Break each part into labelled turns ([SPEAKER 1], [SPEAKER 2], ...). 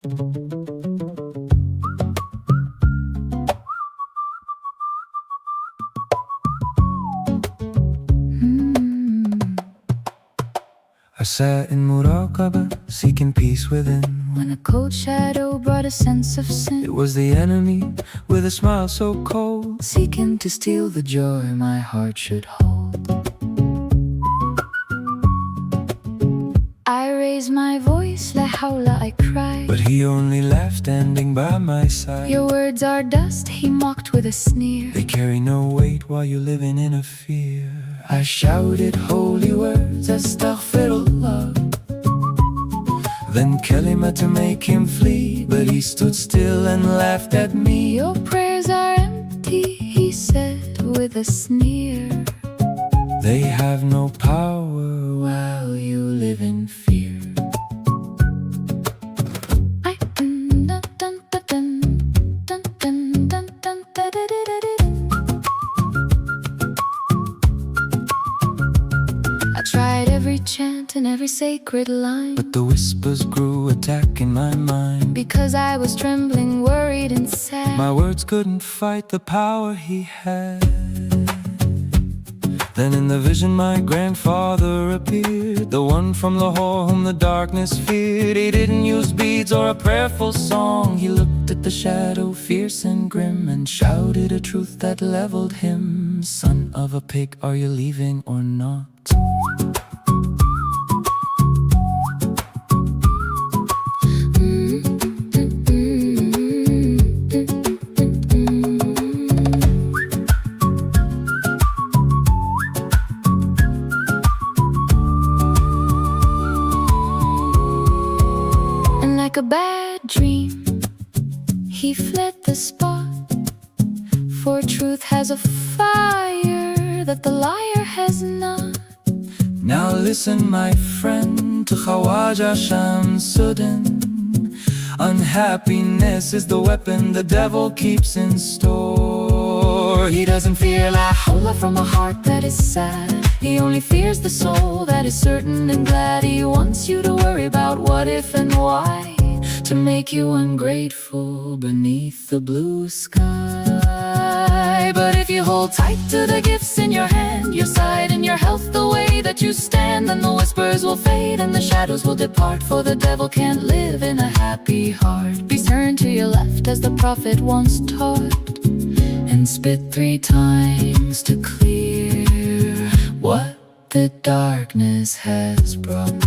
[SPEAKER 1] I sat in muraqabah, seeking peace within.
[SPEAKER 2] When a cold shadow brought a sense of sin,
[SPEAKER 1] It was the enemy with a smile so cold,
[SPEAKER 2] seeking to steal the joy my heart should hold. I raised my voice, la hawla, I cried.
[SPEAKER 1] but he only laughed standing by my side.
[SPEAKER 2] Your words are dust, he mocked with a sneer.
[SPEAKER 1] They carry no weight while you're living in a fear. I shouted holy words, astaghfirullah, then kalima to make him flee, but he stood still and laughed at me.
[SPEAKER 2] Your prayers are empty, he said with a sneer.
[SPEAKER 1] They have no power while you live in fear.
[SPEAKER 2] I dun dun dun dun dun dun dun dun dun. I tried every chant and every sacred line,
[SPEAKER 1] But the whispers grew, attacking my mind.
[SPEAKER 2] because I was trembling, worried and sad.
[SPEAKER 1] My words couldn't fight the power he had. Then in the vision my grandfather appeared, the one from Lahore whom the darkness feared. He didn't use beads or a prayerful song. He looked at the shadow, fierce and grim, and shouted a truth that leveled him. Son of a pig, are you leaving or not?
[SPEAKER 2] And like a bad dream, he fled the spot. For truth has a fire that the liar has not.
[SPEAKER 1] Now listen, my friend, to Khawaja Shamsuddin. Unhappiness is the weapon the devil keeps in store. He doesn't fear la hawla from a heart that is sad. He only fears the soul that is certain and glad. He wants you to worry about what if and why, to make you ungrateful beneath the blue sky. But if you hold tight to the gifts in your hand, your sight and your health, the way that you stand, then the whispers will fade and the shadows will depart. For the devil can't live in a happy heart. Be turned to your left as the prophet once taught, and spit 3 times to clear what the darkness has brought.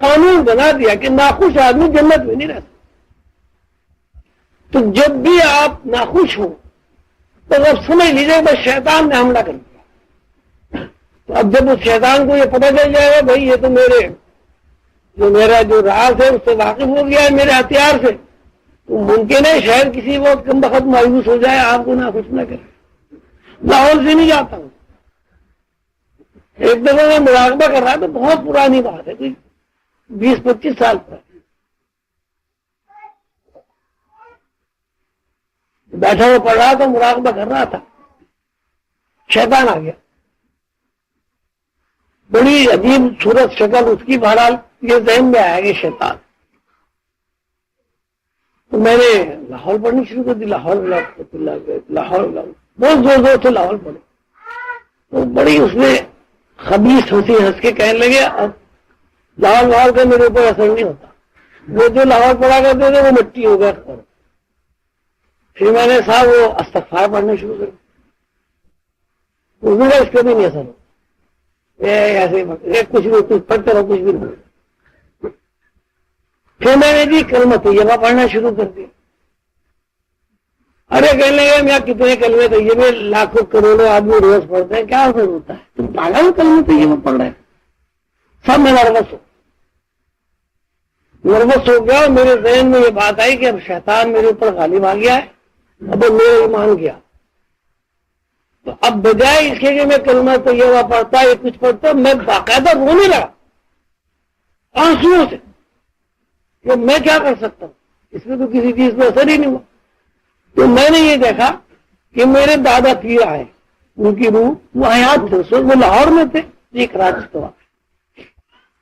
[SPEAKER 3] قانون بنا دیا کہ ناخوش آدمی جنت میں نہیں رہتا. تو جب بھی آپ ناخوش ہوں تو اب سمجھ لیجیے بس شیطان نے حملہ کر دیا. تو اب جب اس شیطان کو یہ پتہ چل جائے گا بھائی یہ تو میرا جو راز ہے اس سے واقف ہو گیا ہے میرے ہتھیار سے, تو ممکن ہے شاید کسی وقت کم بخت مایوس ہو جائے, آپ کو ناخوش نہ کرے. لاہور سے نہیں جاتا ہوں. ایک دفعہ میں مراقبہ کر رہا تو بہت پرانی بات ہے, کوئی 20-25 سال پر بیٹھا ہوا پڑھ رہا تھا, مراقبہ کر رہا تھا, شیطان آ گیا. بڑی عجیب صورت شکل اس کی, بہرحال یہ ذہن میں آیا کہ شیطان. تو میں نے لاہور پڑھنی شروع کر دی, لاہور بہت زور زور سے لاہور پڑھے. تو بڑی اس میں خبیث ہنسی ہنس کے کہنے لگے اب لاہور کا میرے اوپر اثر نہیں ہوتا, وہ جو لاہور پڑھا کرتے تھے وہ مٹی ہو گیا. پھر میں نے صاحب وہ استغفار پڑھنے شروع کر دی, اس کا بھی نہیں اثر ہو, ایسے کچھ بھی پڑھتے رہو کچھ بھی نہیں. پھر میں نے جی کلمہ طیبہ پڑھنا شروع کر دیا. ارے کہنے لگے میں کتنے کلمے طیبے لاکھوں کروڑوں آدمی روز پڑھتے ہیں, کیا اثر ہوتا ہے, تم پاگل کلمہ طیبہ پڑھ رہے ہیں. سب میں نروس ہو گیا, اور میرے ذہن میں یہ بات آئی کہ اب شیطان میرے اوپر غالب آ گیا ہے, اب میرا ایمان گیا. تو اب بجائے اس کے کہ میں کلمہ طیبہ پڑھتا یا کچھ پڑھتا, میں باقاعدہ رونے لگا آنسوؤں سے کہ میں کیا کر سکتا ہوں, اس میں تو کسی چیز میں اثر ہی نہیں ہوا. تو میں نے یہ دیکھا کہ میرے دادا پیر آئے, ان کی روح وہ حیات تھے, وہ لاہور میں تھے, یہ کراچی تو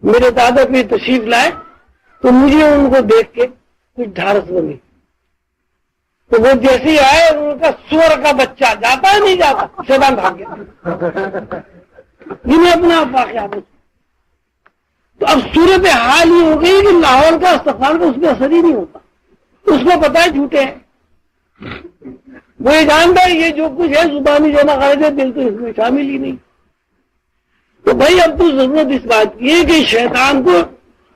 [SPEAKER 3] میرے دادا پیر تشریف لائے. تو مجھے ان کو دیکھ کے کچھ ڈھارس بنی. تو وہ جیسے ہی آئے ان کا سور کا بچہ جاتا ہے نہیں جاتا, شیطان بھاگ گیا. جنہیں اپنا واقعات. تو اب صورت حال یہ ہو گئی کہ لاہور کا استغفار کا اس میں اثر ہی نہیں ہوتا. اس کو پتا ہے جھوٹے ہیں, وہ یہ جانتا ہے یہ جو کچھ ہے زبانی جمع قاعدے دل تو اس میں شامل ہی نہیں. تو بھائی اب تو ضرورت اس بات کی ہے کہ شیطان کو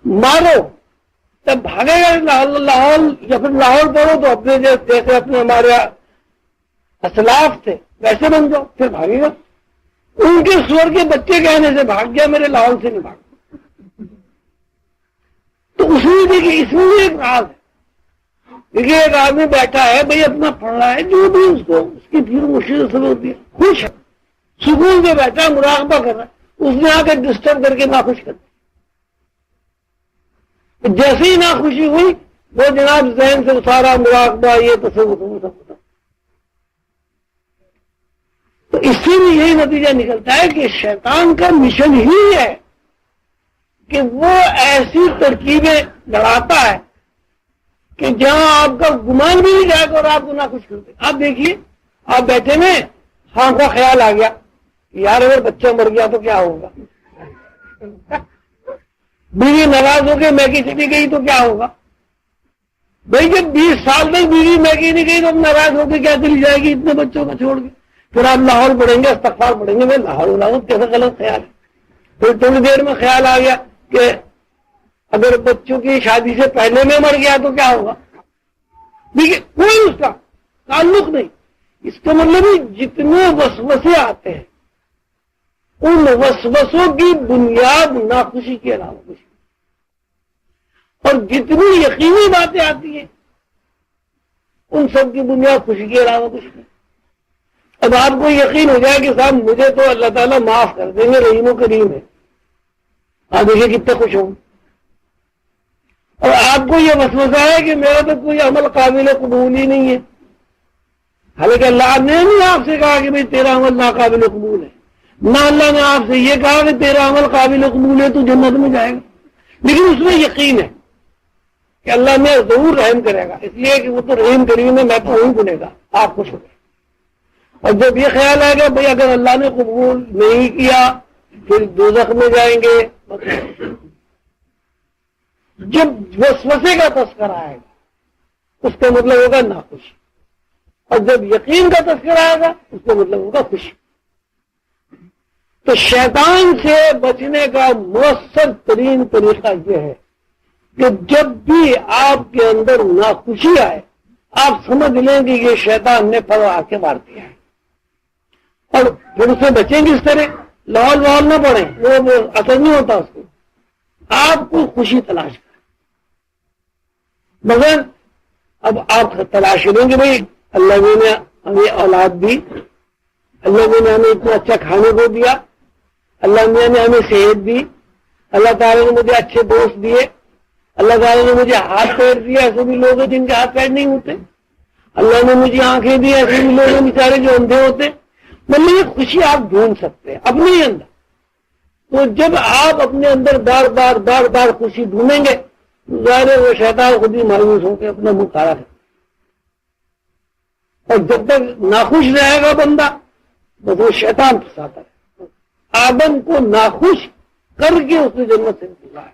[SPEAKER 3] مارو, تب بھاگے گا. لاہور یا پھر لاہور پڑھو تو اپنے جیسے اپنے ہمارے اسلاف تھے ویسے بن جاؤ, پھر بھاگے گا. ان کے سور کے بچے کہنے سے بھاگ گیا, میرے لاہور سے نہیں بھاگ. تو اس میں دیکھیے اس میں ایک راز ہے. دیکھیے ایک آدمی بیٹھا ہے بھائی اپنا پڑھ رہا ہے, جو بھی اس کو اس کی پھر مشکل سے ہوتی ہے, خوش ہے, سکون سے بیٹھا مراقبہ کر رہا ہے, اس نے آ کے ڈسٹرب کر کے ناخوش کر دیا. جیسے ہی ناخوشی ہوئی وہ جناب ذہن سے سارا مراقبہ یہ تصور سب ہوتا. تو اس سے بھی یہی نتیجہ نکلتا ہے کہ شیطان کا مشن ہی ہے کہ وہ ایسی ترکیبیں لڑاتا ہے کہ جہاں آپ کا گمان بھی نہیں جائے گا اور آپ کو ناخوش کر دے. آپ دیکھیے آپ بیٹھے میں ہاں کا خیال آ گیا یار اگر بچہ مر گیا تو کیا ہوگا, بیوی ناراض ہو کے میگی چلی گئی تو کیا ہوگا. بھائی جب 20 سال تک بیوی میگی نہیں گئی تو اب ناراض ہو کے کیا چلی جائے گی اتنے بچوں کو چھوڑ کے. پھر آپ لاہور پڑھیں گے, استغفار پڑھیں گے, میں لاہور کیسا غلط خیال ہے. پھر تھوڑی دیر میں خیال آ گیا کہ اگر بچوں کی شادی سے پہلے میں مر گیا تو کیا ہوگا. دیکھیے کوئی اس کا تعلق نہیں. اس کا مطلب جتنے وسوسے آتے ہیں ان وسوسوں کی بنیاد ناخوشی کے علاوہ کچھ, اور جتنی یقینی باتیں آتی ہیں ان سب کی بنیاد خوشی کے علاوہ کچھ نہیں. اب آپ کو یقین ہو جائے کہ صاحب مجھے تو اللہ تعالیٰ معاف کر دیں گے, رحیم و کریم ہے, آپ دیکھیے کتنے خوش ہوں. اور آپ کو یہ وسوسہ ہے کہ میرا تو کوئی عمل قابل قبول ہی نہیں ہے, حالانکہ اللہ نے نہیں آپ سے کہا کہ بھائی تیرا عمل ناقابل قبول ہے, نہ اللہ نے آپ سے یہ کہا کہ تیرا عمل قابل قبول ہے تو جنت میں جائے گا. لیکن اس میں یقین ہے کہ اللہ میں ضرور رحم کرے گا, اس لیے کہ وہ تو رحیم کریم ہے, میں تو وہی بنے گا, آپ خوش ہو گئے. اور جب یہ خیال آئے گا بھائی اگر اللہ نے قبول نہیں کیا پھر دوزخ میں جائیں گے, جب وسوسے کا تذکرہ آئے گا اس کا مطلب ہوگا ناخوشی, اور جب یقین کا تذکرہ آئے گا اس کا مطلب ہوگا خوشی. تو شیطان سے بچنے کا مؤثر ترین طریقہ یہ ہے کہ جب بھی آپ کے اندر ناخوشی آئے آپ سمجھ لیں کہ یہ شیطان نے پروا کے مار دیا ہے، اور پھر اسے بچیں گے اس طرح لاہور نہ پڑیں، وہ اثر نہیں ہوتا اس کو. آپ کو خوشی تلاش کریں، مگر اب آپ تلاش کریں گے بھائی اللہ نے ہمیں اولاد دی، اللہ نے ہمیں اتنا اچھا کھانے کو دیا، اللہ میاں نے ہمیں صحت دی، اللہ تعالیٰ نے مجھے اچھے دوست دیے، اللہ تعالیٰ نے مجھے ہاتھ پیر دیا، ایسے بھی لوگ ہیں جن کے ہاتھ پیر نہیں ہوتے، اللہ نے مجھے آنکھیں دی، ایسے بھی لوگ ہیں بیچارے جو اندھے ہوتے. مطلب یہ خوشی آپ ڈھونڈ سکتے ہیں اپنے ہی اندر. تو جب آپ اپنے اندر بار بار بار بار خوشی ڈھونڈیں گے ظاہر ہے وہ شیطان خود ہی مایوس ہو کے اپنا منہ کھڑا ہے. اور جب تک ناخوش رہے گا بندہ بس وہ شیطان پھنساتا ہے. آدم کو ناخوش کر کے اس نے جنت سے نکالا ہے.